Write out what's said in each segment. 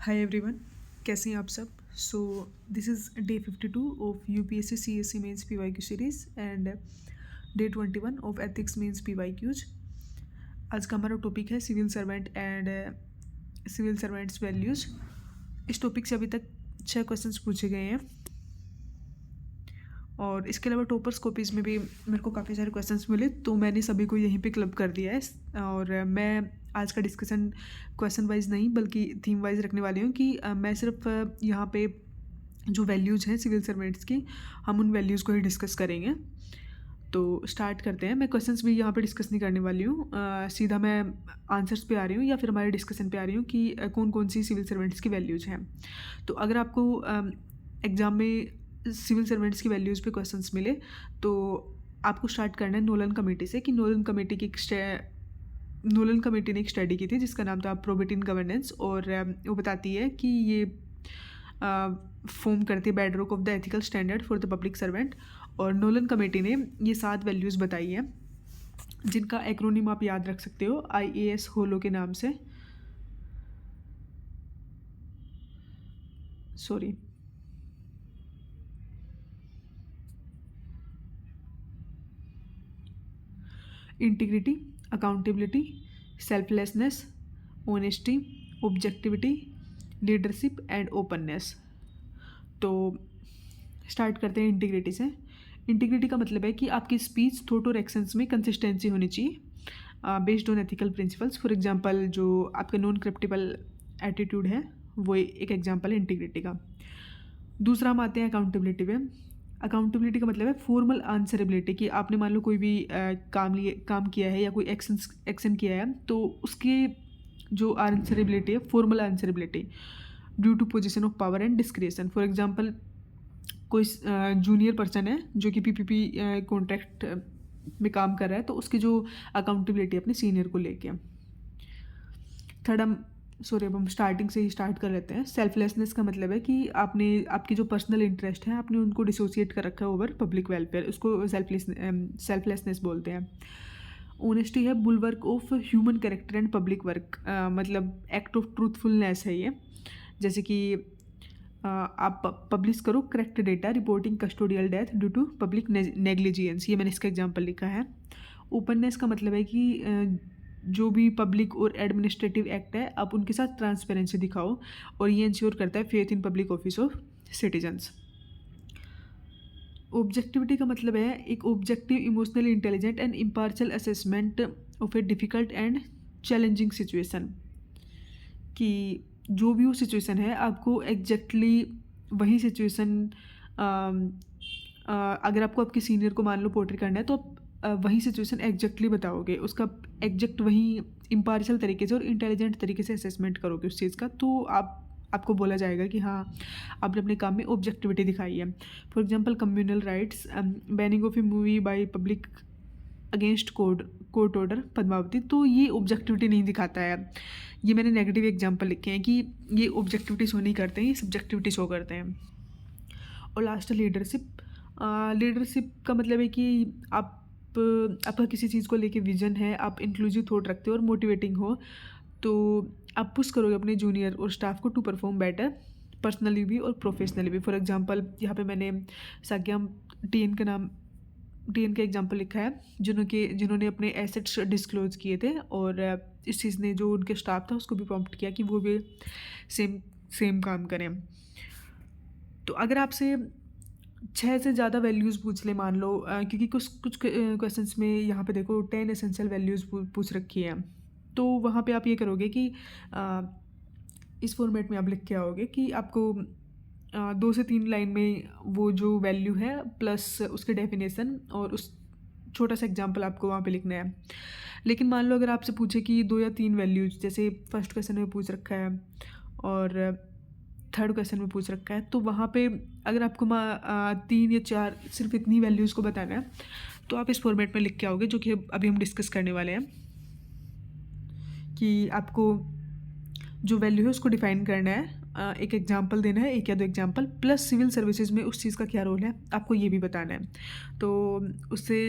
Hi everyone, कैसे हैं आप सब। So this is day 52 of UPSC CSC mains PYQ series and day 21 of ethics mains PYQs. आज का हमारा टॉपिक है civil servant and civil servants values. इस टॉपिक से अभी तक 6 क्वेश्चंस पूछे गए हैं और इसके अलावा टॉपर्स कॉपीज़ में भी मेरे को काफ़ी सारे क्वेश्चंस मिले, तो मैंने सभी को यहीं पे क्लब कर दिया है। और मैं आज का डिस्कशन क्वेश्चन वाइज नहीं बल्कि थीम वाइज रखने वाली हूँ कि मैं सिर्फ यहाँ पे जो वैल्यूज़ हैं सिविल सर्वेंट्स की, हम उन वैल्यूज़ को ही डिस्कस करेंगे। तो स्टार्ट करते हैं। मैं क्वेश्चंस भी यहाँ पे डिस्कस नहीं करने वाली हूँ, सीधा मैं आंसर्स पे आ रही हूँ या फिर हमारे डिस्कशन पे आ रही हूँ कि कौन कौन सी सिविल सर्वेंट्स की वैल्यूज़ हैं। तो अगर आपको एग्ज़ाम में सिविल सर्वेंट्स की वैल्यूज़ पे क्वेश्चंस मिले तो आपको स्टार्ट करना है नोलन कमेटी से कि नोलन कमेटी ने एक स्टडी की थी जिसका नाम था प्रोबेबिलिटी इन गवर्नेंस, और वो बताती है कि ये फॉर्म करती है bedrock of the ethical standard for the public servant. और नोलन कमेटी ने ये 7 वैल्यूज़ बताई हैं जिनका एक्रोनिम आप याद रख सकते हो IAS होलो के नाम से। Sorry, integrity, accountability, selflessness, honesty, objectivity, leadership and openness. तो स्टार्ट करते हैं इंटीग्रिटी से। इंटीग्रिटी का मतलब है कि आपकी स्पीच, थॉट और एक्शंस में कंसिस्टेंसी होनी चाहिए based on ethical principles. For example जो आपका नॉन करप्टिबल एटीट्यूड है वो एक एग्जांपल है इंटीग्रिटी का। दूसरा हम आते हैं अकाउंटेबिलिटी पे। अकाउंटेबिलिटी का मतलब है फॉर्मल आंसरेबिलिटी कि आपने मान लो कोई भी काम किया है या कोई एक्शन किया है तो उसकी जो आंसरेबिलिटी है formal answerability due to position of power and discretion. For example कोई जूनियर पर्सन है जो कि PPP कॉन्ट्रैक्ट में काम कर रहा है तो उसकी जो अकाउंटेबिलिटी अपने सीनियर को लेके। थर्ड अब हम स्टार्टिंग से ही स्टार्ट कर लेते हैं। सेल्फलेसनेस का मतलब है कि आपकी जो पर्सनल इंटरेस्ट है आपने उनको डिसोसिएट कर रखा है ओवर पब्लिक वेलफेयर, उसको सेल्फलेसनेस बोलते हैं। ऑनेस्टी है bulwark of human character and public work, मतलब एक्ट ऑफ ट्रूथफुलनेस है ये। जैसे कि आप पब्लिश करो correct data reporting custodial death due to public negligence, ये मैंने इसका एग्जांपल लिखा है। ओपननेस का मतलब है कि जो भी पब्लिक और एडमिनिस्ट्रेटिव एक्ट है आप उनके साथ ट्रांसपेरेंसी दिखाओ और ये इंश्योर करता है faith in public office of citizens. Objectivity का मतलब है एक objective, emotionally intelligent and impartial assessment of A difficult and challenging situation, कि जो भी वो सिचुएशन है आपको एग्जैक्टली वही सिचुएशन अगर आपको आपके सीनियर को मान लो पोर्ट्रे करना है तो आप वही सिचुएशन एग्जैक्टली बताओगे, उसका एग्जैक्ट वही इम्पार्शियल तरीके से और इंटेलिजेंट तरीके से असेसमेंट करोगे उस चीज़ का, तो आपको बोला जाएगा कि हाँ आपने अपने काम में ऑब्जेक्टिविटी दिखाई है। For example communal riots, banning of A movie by public against court order Padmavati, तो ये ऑब्जेक्टिविटी नहीं दिखाता है। ये मैंने नेगेटिव एग्जांपल लिखे हैं कि ये ऑब्जेक्टिविटी शो नहीं करते हैं, ये सब्जेक्टिविटी शो करते हैं। और लास्ट लीडरशिप। लीडरशिप का मतलब है कि आपका किसी चीज़ को लेके विजन है, आप इंक्लूसिव थॉट रखते हो और मोटिवेटिंग हो, तो आप पुश करोगे अपने जूनियर और स्टाफ को टू परफॉर्म बेटर पर्सनली भी और प्रोफेशनली भी। फॉर एग्जांपल यहाँ पे मैंने साग्याम टीएन का एग्जांपल लिखा है जिन्होंने अपने एसेट्स डिस्क्लोज किए थे और इस चीज़ ने जो उनके स्टाफ था उसको भी प्रॉम्प्ट किया कि वो भी सेम काम करें। तो अगर आपसे 6 से ज़्यादा वैल्यूज़ पूछ ले मान लो, क्योंकि कुछ क्वेश्चंस में यहाँ पे देखो 10 एसेंशियल वैल्यूज़ पूछ रखी हैं, तो वहाँ पे आप ये करोगे कि इस फॉर्मेट में आप लिख के आओगे कि आपको 2 से 3 लाइन में वो जो वैल्यू है प्लस उसके डेफिनेशन और उस छोटा सा एग्जांपल आपको वहाँ पे लिखना है। लेकिन मान लो अगर आपसे पूछे कि 2 या 3 वैल्यूज, जैसे फर्स्ट क्वेश्चन में पूछ रखा है और थर्ड क्वेश्चन में पूछ रखा है, तो वहाँ पे अगर आपको 3 या 4 सिर्फ इतनी वैल्यूज़ को बताना है तो आप इस फॉर्मेट में लिख के आओगे, जो कि अभी हम डिस्कस करने वाले हैं कि आपको जो वैल्यू है उसको डिफाइन करना है, एक एग्जांपल देना है, 1 या 2 एग्जांपल, प्लस सिविल सर्विसेज में उस चीज़ का क्या रोल है आपको ये भी बताना है। तो उससे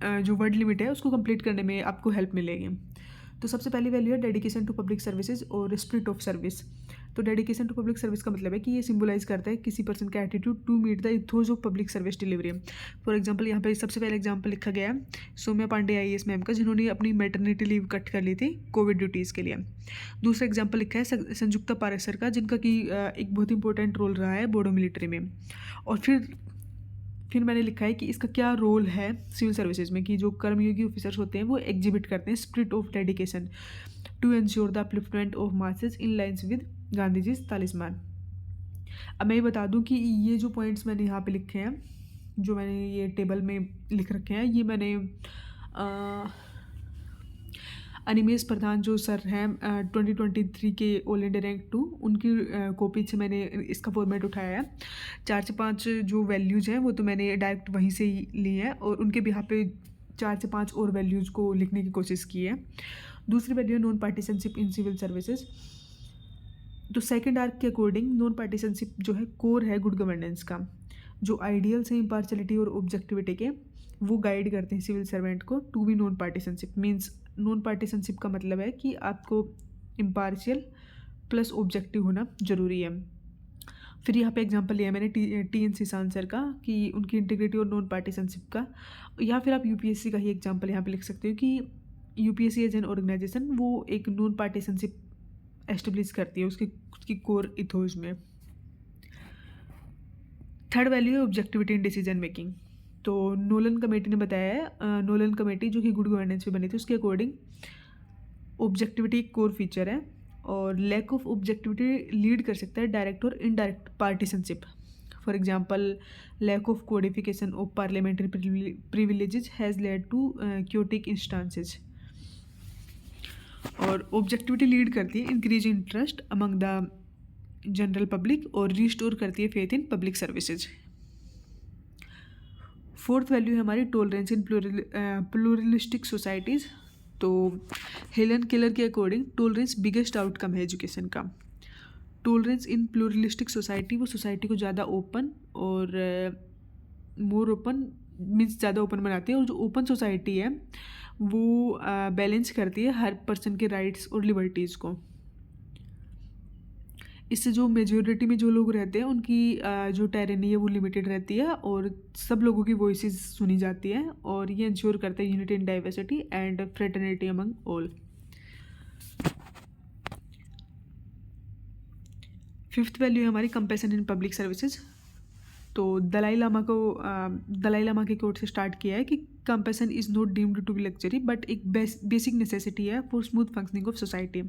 जो वर्ड लिमिट है उसको कंप्लीट करने में आपको हेल्प मिलेगी। तो सबसे पहली वैल्यू है डेडिकेशन टू पब्लिक सर्विसेज और स्पिरिट ऑफ सर्विस। तो डेडिकेशन टू पब्लिक सर्विस का मतलब है कि ये सिंबलाइज करता है किसी पर्सन का attitude to meet the ethos of public service delivery. For example यहाँ पे सबसे पहले एग्जाम्पल लिखा गया है सौम्या पांडे IAS मैम का, जिन्होंने अपनी मैटरनिटी लीव कट कर ली थी कोविड ड्यूटीज़ के लिए। दूसरा एग्जाम्पल लिखा है संयुक्ता पारेसर का, जिनका कि एक बहुत इंपॉर्टेंट रोल रहा है बोडो मिलिट्री में। और फिर मैंने लिखा है कि इसका क्या रोल है सिविल सर्विसेज में, कि जो कर्मयोगी ऑफिसर्स होते हैं वो एग्जिबिट करते हैं spirit of dedication to ensure the upliftment of masses in lines with Gandhi ji talisman. अब मैं ये बता दूं कि ये जो पॉइंट्स मैंने यहाँ पे लिखे हैं, जो मैंने ये टेबल में लिख रखे हैं, ये मैंने अनिमेश प्रधान जो सर हैं 2023 के ऑल इंडिया रैंक 2, उनकी कॉपी से मैंने इसका फॉर्मेट उठाया है। 4 से 5 जो वैल्यूज़ हैं वो तो मैंने डायरेक्ट वहीं से ही ली हैं, और उनके भी यहाँ पे 4 से 5 और वैल्यूज़ को लिखने की कोशिश की है। दूसरी वैल्यू है non partisanship in civil services. तो सेकेंड आर्क के अकॉर्डिंग नॉन पार्टिसनशिप जो है कोर है गुड गवर्नेंस का। जो आइडियल्स हैं इम्पार्शलिटी और ऑब्जेक्टिविटी के, वो गाइड करते हैं सिविल सर्वेंट को to be non partisanship. Means non partisanship का मतलब है कि आपको इम्पार्शियल प्लस ऑब्जेक्टिव होना ज़रूरी है। फिर यहाँ पे एग्जांपल लिया मैंने TN Seshan सर का, कि उनकी इंटीग्रिटी और नॉन पार्टिसनशिप का। या फिर आप UPSC का ही एग्जांपल यहाँ पे लिख सकते हो कि UPSC एज एन ऑर्गेनाइजेशन वो एक नॉन पार्टिसनशिप एस्टेब्लिश करती है उसकी कोर इथोज में। थर्ड वैल्यू है ऑब्जेक्टिविटी इन डिसीजन मेकिंग। तो नोलन कमेटी ने बताया है, नोलन कमेटी जो कि गुड गवर्नेंस पे बनी थी, उसके अकॉर्डिंग ऑब्जेक्टिविटी एक कोर फीचर है, और लैक ऑफ ऑब्जेक्टिविटी लीड कर सकता है डायरेक्ट और indirect partisanship. For example lack of codification of parliamentary privileges has led to chaotic instances. और ऑब्जेक्टिविटी लीड करती है increase interest among the general public और रिस्टोर करती है faith in public services. Fourth value है हमारी tolerance in pluralistic societies. तो Helen Keller के अकॉर्डिंग टॉलरेंस बिगेस्ट आउटकम है एजुकेशन का। टॉलरेंस इन प्लूरलिस्टिक सोसाइटी, वो सोसाइटी को ज़्यादा ओपन और मोर ओपन मीन्स ज़्यादा ओपन बनाती है, और जो ओपन सोसाइटी है वो बैलेंस करती है हर पर्सन के राइट्स और लिबर्टीज़ को। इससे जो मेजोरिटी में जो लोग रहते हैं उनकी जो टायरनी है वो लिमिटेड रहती है, और सब लोगों की वॉइसेस सुनी जाती है, और ये इंश्योर करता है unity in diversity and fraternity among all. Fifth value है हमारी कंपैशन इन पब्लिक सर्विसेज। तो दलाई लामा के कोट से स्टार्ट किया है कि compassion is not deemed to be luxury but एक बेसिक नेसेसिटी है for smooth functioning of society.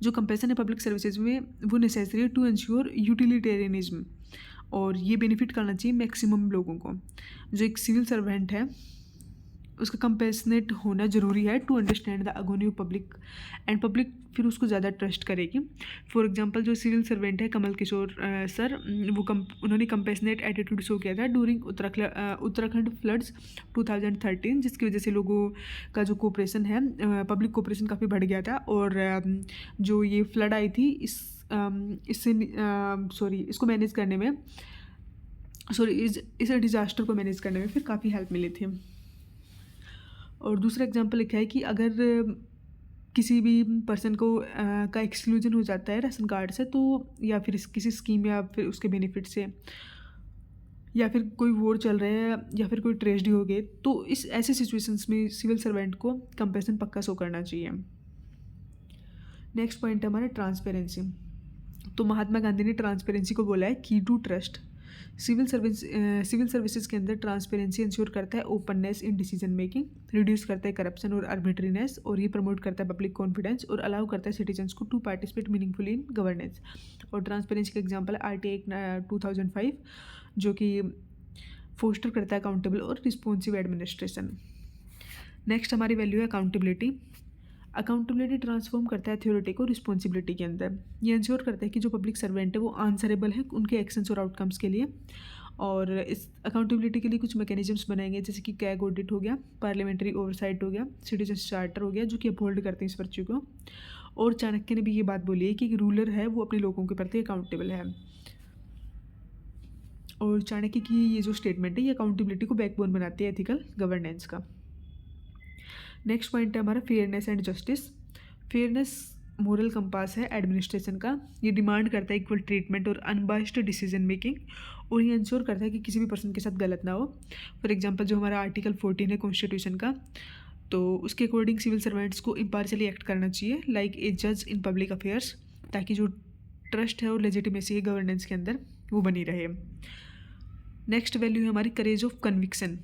जो कंपैशन है पब्लिक सर्विसेज में वो नेसेसरी है टू इंश्योर यूटिलिटेरियनिज्म, और ये बेनिफिट करना चाहिए मैक्सिमम लोगों को। जो एक सिविल सर्वेंट है उसका कंपैशनेट होना ज़रूरी है to understand the agony of public, and public फिर उसको ज़्यादा ट्रस्ट करेगी। फॉर एग्जांपल जो सिविल सर्वेंट है कमल किशोर सर, वो उन्होंने कंपैशनेट एटीट्यूड शो किया था ड्यूरिंग उत्तराखंड फ्लड्स 2013, जिसकी वजह से लोगों का जो कोऑपरेशन है पब्लिक कोऑपरेशन काफ़ी बढ़ गया था, और जो ये फ्लड आई थी इसको मैनेज करने में इस डिज़ास्टर को मैनेज करने में फिर काफ़ी हेल्प मिली थी। और दूसरा एग्जांपल लिखा है कि अगर किसी भी पर्सन को का एक्सक्लूजन हो जाता है राशन कार्ड से, तो या फिर किसी स्कीम या फिर उसके बेनिफिट से, या फिर कोई वॉर चल रहा है या फिर कोई ट्रेजेडी हो गई, तो इस ऐसे सिचुएशंस में सिविल सर्वेंट को कंपैशन पक्का शो करना चाहिए। नेक्स्ट पॉइंट है हमारा ट्रांसपेरेंसी। तो महात्मा गांधी ने ट्रांसपेरेंसी को बोला है की टू ट्रस्ट। सिविल सर्विसेज के अंदर ट्रांसपेरेंसी इंश्योर करता है openness in decision making, reduce करता है करप्शन और आर्बिट्रीनेस, और ये प्रमोट करता है पब्लिक कॉन्फिडेंस और अलाउ करता है सिटीजन्स को to participate meaningfully in governance. और ट्रांसपेरेंसी का एग्जांपल है RTA 2005, जो कि फोस्टर करता है अकाउंटेबल और रिस्पॉन्सिव एडमिनिस्ट्रेशन। नेक्स्ट हमारी वैल्यू है अकाउंटेबिलिटी। अकाउंटेबिलिटी ट्रांसफॉर्म करता है थ्योरिटी को रिस्पॉन्सिबिलिटी के अंदर। ये इंश्योर करता है कि जो पब्लिक सर्वेंट है वो आंसरेबल है उनके एक्शंस और आउटकम्स के लिए, और इस अकाउंटेबिलिटी के लिए कुछ मैकेनिज्म्स बनाएंगे, जैसे कि कैग ऑडिट हो गया, पार्लियामेंट्री ओवरसाइट हो गया, सिटीजन चार्टर हो गया, जो कि अपहोल्ड करते हैं इस वर्च्यू को। और चाणक्य ने भी ये बात बोली है कि रूलर है वो अपने लोगों के प्रति अकाउंटेबल है, और चाणक्य की ये जो स्टेटमेंट है ये अकाउंटेबिलिटी को बैकबोन बनाती है एथिकल गवर्नेंस का। नेक्स्ट पॉइंट है हमारा fairness and justice. Fairness moral compass है एडमिनिस्ट्रेशन का। ये डिमांड करता है इक्वल ट्रीटमेंट और अनबाइस्ड डिसीजन मेकिंग, और ये इंश्योर करता है कि किसी भी पर्सन के साथ गलत ना हो। फॉर एग्जांपल जो हमारा आर्टिकल 14 है कॉन्स्टिट्यूशन का, तो उसके अकॉर्डिंग सिविल सर्वेंट्स को इम्पार्शियली एक्ट करना चाहिए लाइक ए जज इन पब्लिक अफेयर्स, ताकि जो ट्रस्ट है और लेजिटिमेसी है गवर्नेंस के अंदर वो बनी रहे। नेक्स्ट वैल्यू है हमारी करेज ऑफ कन्विक्शन।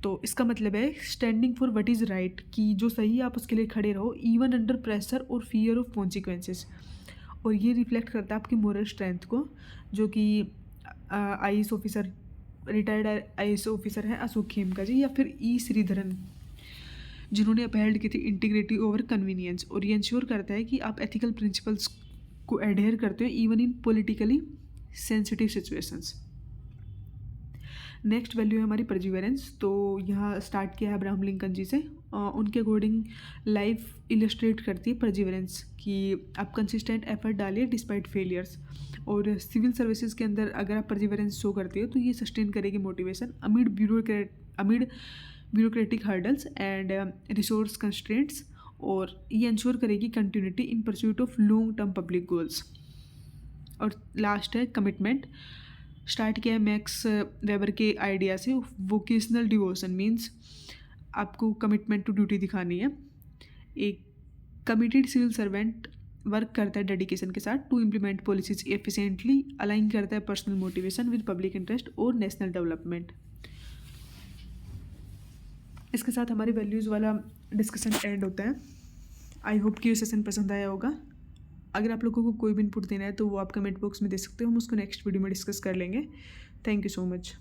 तो इसका मतलब है standing for what is right, कि जो सही है आप उसके लिए खड़े रहो इवन अंडर प्रेशर और फियर ऑफ कॉन्सिक्वेंसेस। और ये रिफ्लेक्ट करता है आपकी मोरल स्ट्रेंथ को, जो कि IAS officer, retired IAS officer है अशोक खेमका जी, या फिर श्रीधरन, जिन्होंने अपहेल्ड की थी इंटीग्रिटी ओवर कन्वीनियंस। और ये इंश्योर करता है कि आप एथिकल प्रिंसिपल्स को एडहेयर करते हो even in politically sensitive situations. Next value है हमारी परजिवेरेंस। तो यहाँ स्टार्ट किया है अब्राहम लिंकन जी से। उनके अकॉर्डिंग लाइफ इलस्ट्रेट करती है परजिवेरेंस, कि आप कंसिस्टेंट एफर्ट डालिए डिस्पाइट फेलियर्स। और सिविल सर्विसेज के अंदर अगर आप परजिवेरेंस शो करते हो तो ये सस्टेन करेगी motivation amid bureaucratic hurdles and resource constraints, और ये इंश्योर करेगी continuity in pursuit of long term public goals. और लास्ट है कमिटमेंट। स्टार्ट किया है मैक्स वेबर के आइडिया से। वोकेशनल डिवोशन मीन्स आपको कमिटमेंट टू ड्यूटी दिखानी है। एक कमिटेड सिविल सर्वेंट वर्क करता है डेडिकेशन के साथ to implement policies efficiently, align करता है personal motivation with public interest और नेशनल डेवलपमेंट। इसके साथ हमारी वैल्यूज़ वाला डिस्कशन एंड होता है। आई होप कि ये सेशन पसंद आया होगा। अगर आप लोगों को कोई भी इनपुट देना है तो वो आप कमेंट बॉक्स में दे सकते हो, हम उसको नेक्स्ट वीडियो में डिस्कस कर लेंगे। Thank you so much.